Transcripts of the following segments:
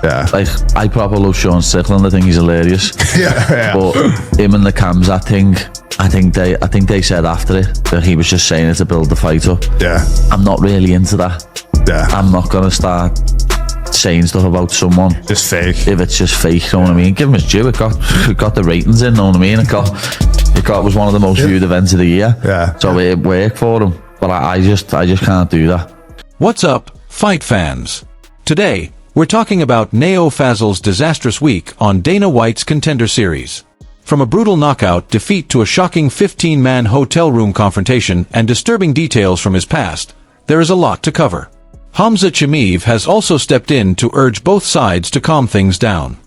Yeah. Like, I probably love Sean Strickland. I think he's hilarious. Yeah. But him and the Khamzat thing, I think they said after it that he was just saying it to build the fight up. Yeah. I'm not really into that. Yeah. I'm not gonna start saying stuff about someone Just fake. if it's just fake. You know what I mean? Give him his due. It got the ratings in. Know what I mean? It was one of the most viewed events of the year. Yeah. So it worked for him. But I just can't do that. What's up, fight fans? Today, we're talking about Neo Fazil's disastrous week on Dana White's Contender Series. From a brutal knockout defeat to a shocking 15-man hotel room confrontation and disturbing details from his past, there is a lot to cover. Khamzat Chimaev has also stepped in to urge both sides to calm things down.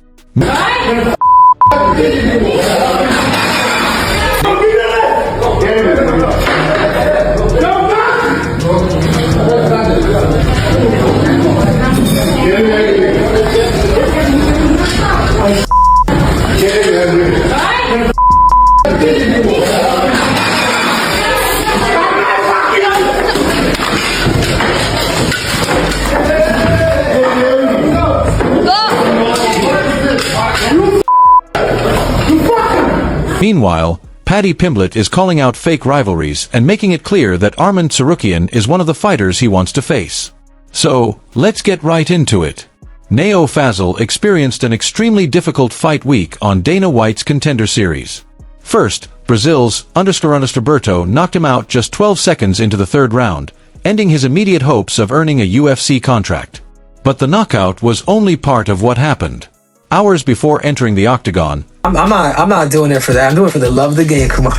Meanwhile, Paddy Pimblett is calling out fake rivalries and making it clear that Arman Tsarukyan is one of the fighters he wants to face. So, let's get right into it. Neo Fazil experienced an extremely difficult fight week on Dana White's Contender Series. First, Brazil's Berto knocked him out just 12 seconds into the third round, ending his immediate hopes of earning a UFC contract. But the knockout was only part of what happened. Hours before entering the octagon, I'm not doing it for that. I'm doing it for the love of the game, Kumar.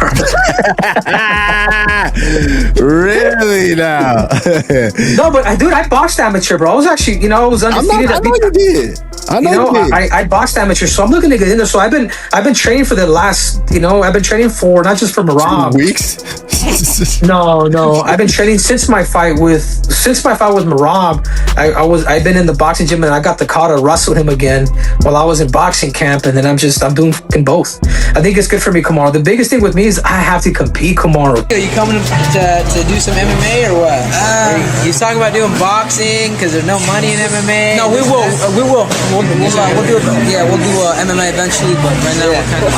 Really now? No, but dude, I boxed amateur, bro. I was actually, I was undefeated. I know you did. I know you did. I boxed amateur, so I'm looking to get in there. So I've been training for the last, I've been training for not just for Marab. 2 weeks? No. I've been training since my fight with Marab. I've been in the boxing gym and I got the call to wrestle him again while I was in boxing camp, and then I'm doing fucking both. I think it's good for me, Kumar. The biggest thing with me is I have to compete, Kumar. Are you coming to do some MMA or what? You talking about doing boxing because there's no money in MMA? No, we will. We'll do MMA eventually, but right now we're kind of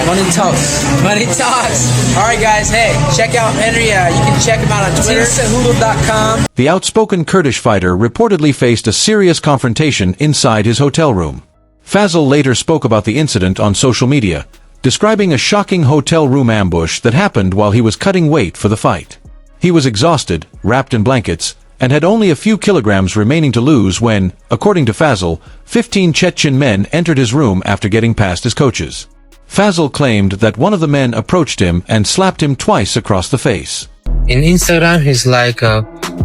money talks. Money talks. All right, guys. Hey, check out Henry. You can check him out on Twitter. Hoodle.com. the outspoken Kurdish fighter reportedly faced a serious confrontation inside his hotel room. Fazil later spoke about the incident on social media, describing a shocking hotel room ambush that happened while he was cutting weight for the fight. He was exhausted, wrapped in blankets, and had only a few kilograms remaining to lose when, according to Fazil, 15 Chechen men entered his room after getting past his coaches. Fazil claimed that one of the men approached him and slapped him twice across the face. In Instagram, he's like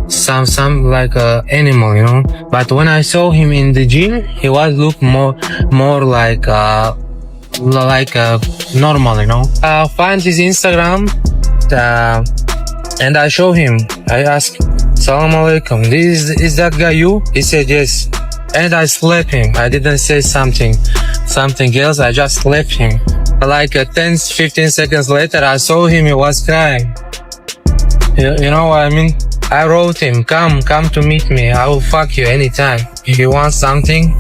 some like animal, But when I saw him in the gym, he was look more like normal, I find his Instagram, and I show him. I ask, "Salam alaikum. Is that guy you?" He said yes, and I slapped him. I didn't say something else. I just slapped him. Like 10-15 seconds later, I saw him. He was crying. You know what I mean? I wrote him, come to meet me. I will fuck you anytime. If you want something,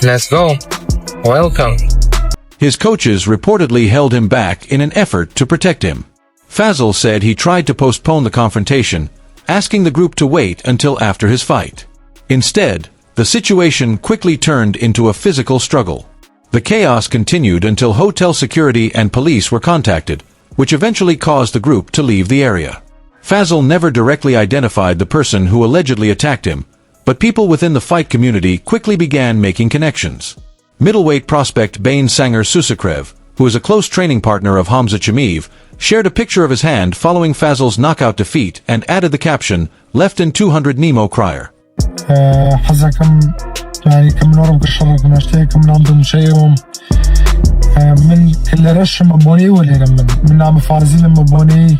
let's go. Welcome. His coaches reportedly held him back in an effort to protect him. Fazil said he tried to postpone the confrontation, asking the group to wait until after his fight. Instead, the situation quickly turned into a physical struggle. The chaos continued until hotel security and police were contacted, which eventually caused the group to leave the area. Fazil never directly identified the person who allegedly attacked him, but people within the fight community quickly began making connections. Middleweight prospect Bain Sanger Susukrev, who is a close training partner of Khamzat Chimaev, shared a picture of his hand following Fazil's knockout defeat and added the caption, "Left in 200 Nemo Crier." من كل رش مبوني ولا من نام فازل مبوني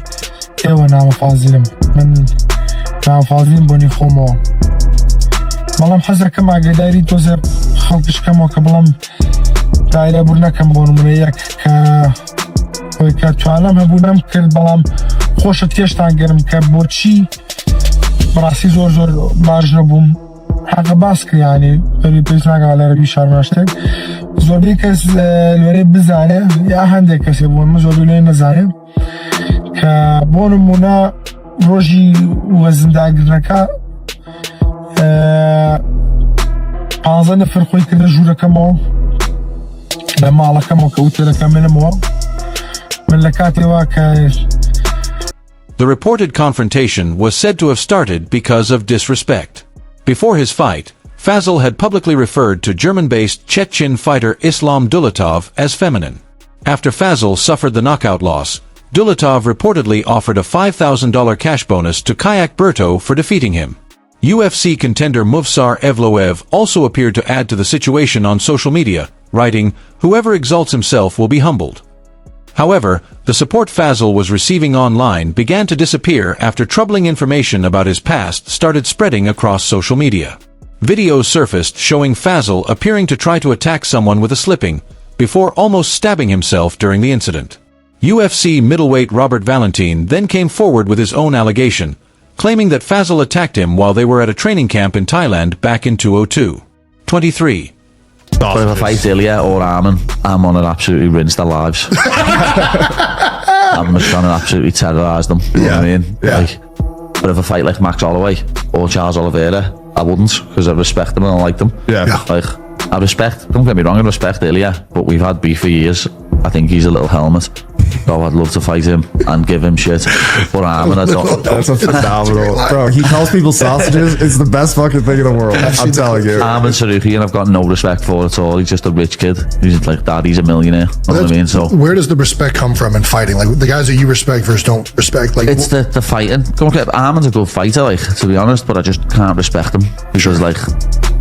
كيو نام فازل من نام فازل بوني خومو مالام حزر كما قداري توزر خلقش كما قبلم دايره برنا كم بون من يك كتوانم هبونم كرد بلام خوش تيشتان گرم كبوچي براسي زور باج نبوم حق باسك يعني بيتناقل على ربي شارماشتك زوربي كس الوري بزانه يا هندك كس يبون مزوربي لين نزانه كبون منا روجي وزن داقرنكا أظن فرقوي كنا جورا كمو لما على كمو كوتر كمل مو من لكاتي واكايش. The reported confrontation was said to have started because of disrespect. Before his fight, Fazil had publicly referred to German-based Chechen fighter Islam Dulatov as feminine. After Fazil suffered the knockout loss, Dulatov reportedly offered a $5,000 cash bonus to Kayak Berto for defeating him. UFC contender Movsar Evloev also appeared to add to the situation on social media, writing, "Whoever exalts himself will be humbled." However, the support Fazil was receiving online began to disappear after troubling information about his past started spreading across social media. Videos surfaced showing Fazil appearing to try to attack someone with a slipping, before almost stabbing himself during the incident. UFC middleweight Robert Valentin then came forward with his own allegation, claiming that Fazil attacked him while they were at a training camp in Thailand back in 2002. 23. But if I fight Ilya or Armin, I'm on to absolutely rinse their lives. I'm just trying to absolutely terrorise them. You know what I mean? Yeah. Like, but if I fight like Max Holloway or Charles Oliveira, I wouldn't, because I respect them and I like them. Yeah. Like, I respect, don't get me wrong, I respect Ilya, but we've had beef for years. I think he's a little helmet. So I'd love to fight him and give him shit. But Armin, I don't. That's a phenomenal. Bro, he calls people sausages. It's the best fucking thing in the world. I'm telling you. Armin Saruki, and I've got no respect for it at all. He's just a rich kid. He's like, Daddy's a millionaire. You know what I mean? So where does the respect come from in fighting? Like the guys that you respect versus don't respect. Like it's the fighting. Don't get Armin's a good fighter, like, to be honest, but I just can't respect him because like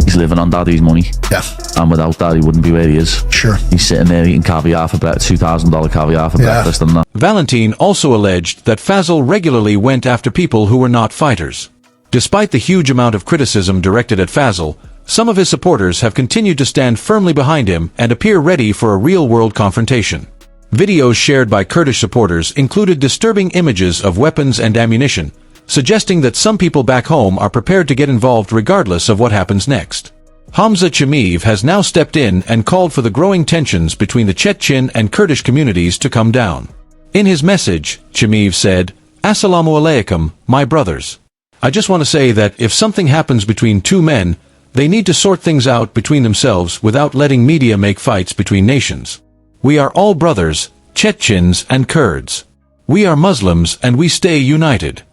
he's living on Daddy's money. Yeah. And without that, he wouldn't be where he is. Sure. He's sitting there eating caviar for $2,000 caviar for breakfast and that. Valentin also alleged that Fazil regularly went after people who were not fighters. Despite the huge amount of criticism directed at Fazil, some of his supporters have continued to stand firmly behind him and appear ready for a real-world confrontation. Videos shared by Kurdish supporters included disturbing images of weapons and ammunition, suggesting that some people back home are prepared to get involved regardless of what happens next. Khamzat Chimaev has now stepped in and called for the growing tensions between the Chechen and Kurdish communities to come down. In his message, Chimaev said, "Assalamu alaikum, my brothers. I just want to say that if something happens between two men, they need to sort things out between themselves without letting media make fights between nations. We are all brothers, Chechens and Kurds. We are Muslims and we stay united."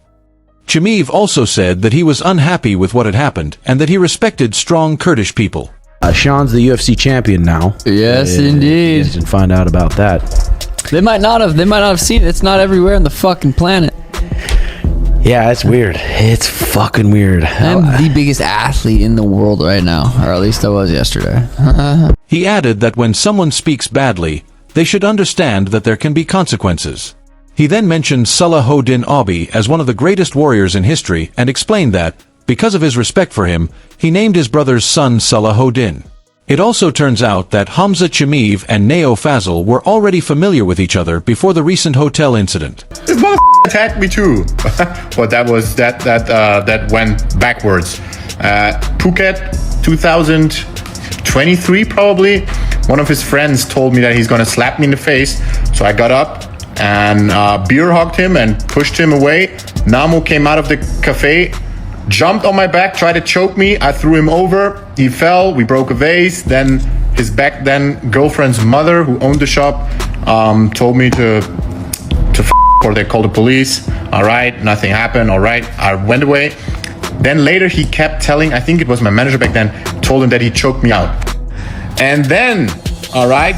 Chimaev also said that he was unhappy with what had happened and that he respected strong Kurdish people. Sean's the UFC champion now. Yes, indeed. You guys can find out about that. They might not have seen it. It's not everywhere on the fucking planet. Yeah, it's weird. It's fucking weird. I'm the biggest athlete in the world right now, or at least I was yesterday. He added that when someone speaks badly, they should understand that there can be consequences. He then mentioned Salahuddin Abi as one of the greatest warriors in history and explained that, because of his respect for him, he named his brother's son Salahuddin. It also turns out that Khamzat Chimaev and Neo Fazil were already familiar with each other before the recent hotel incident. This motherfucker attacked me too, but that went backwards. Phuket, 2023 probably. One of his friends told me that he's gonna slap me in the face, so I got up and beer hugged him and pushed him away. Namo came out of the cafe, jumped on my back, tried to choke me. I threw him over. He fell. We broke a vase. Then his back then girlfriend's mother, who owned the shop, told me to or they called the police. All right, nothing happened. All right, I went away. Then later he kept telling, I think it was my manager back then, told him that he choked me out. And then, all right,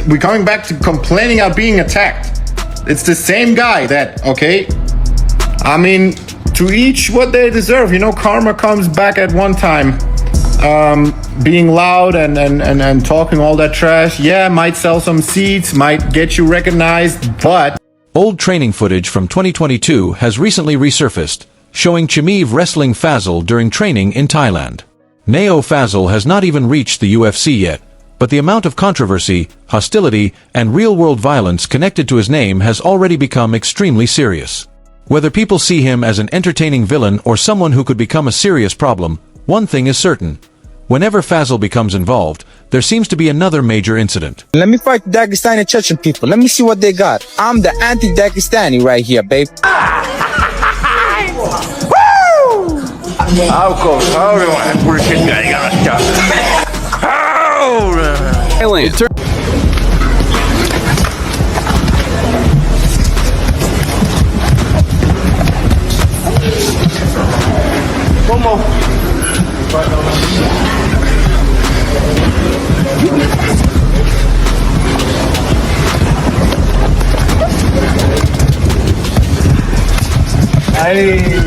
we're coming back to complaining about being attacked. It's the same guy that, okay, I mean, to each what they deserve. You know, karma comes back at one time. Being loud and talking all that trash, yeah, might sell some seats, might get you recognized, but... Old training footage from 2022 has recently resurfaced, showing Chimaev wrestling Fazil during training in Thailand. Neo Fazil has not even reached the UFC yet, but the amount of controversy, hostility, and real-world violence connected to his name has already become extremely serious. Whether people see him as an entertaining villain or someone who could become a serious problem, One thing is certain. Whenever Fazil becomes involved, there seems to be another major incident. Let me fight the Dagestani and Chechen people. Let me see what they got. I'm the anti-Dagestani right here, babe. Alien.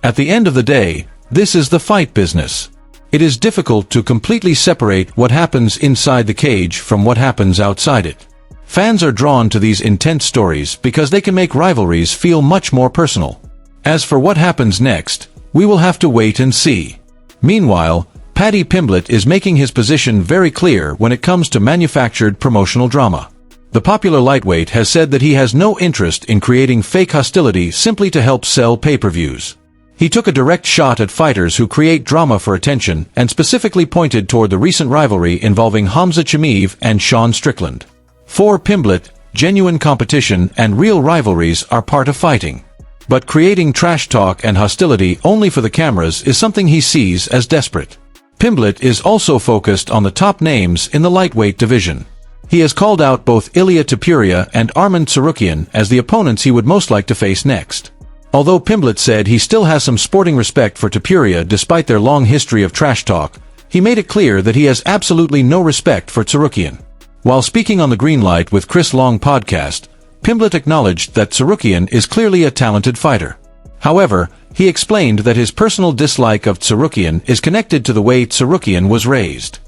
At the end of the day, this is the fight business. It is difficult to completely separate what happens inside the cage from what happens outside it. Fans are drawn to these intense stories because they can make rivalries feel much more personal. As for what happens next, we will have to wait and see. Meanwhile, Paddy Pimblett is making his position very clear when it comes to manufactured promotional drama. The popular lightweight has said that he has no interest in creating fake hostility simply to help sell pay-per-views. He took a direct shot at fighters who create drama for attention and specifically pointed toward the recent rivalry involving Khamzat Chimaev and Sean Strickland. For Pimblett, genuine competition and real rivalries are part of fighting. But creating trash talk and hostility only for the cameras is something he sees as desperate. Pimblett is also focused on the top names in the lightweight division. He has called out both Ilia Topuria and Arman Tsarukyan as the opponents he would most like to face next. Although Pimblett said he still has some sporting respect for Topuria despite their long history of trash talk, he made it clear that he has absolutely no respect for Tsarukyan. While speaking on the Greenlight with Chris Long podcast, Pimblett acknowledged that Tsarukyan is clearly a talented fighter. However, he explained that his personal dislike of Tsarukyan is connected to the way Tsarukyan was raised.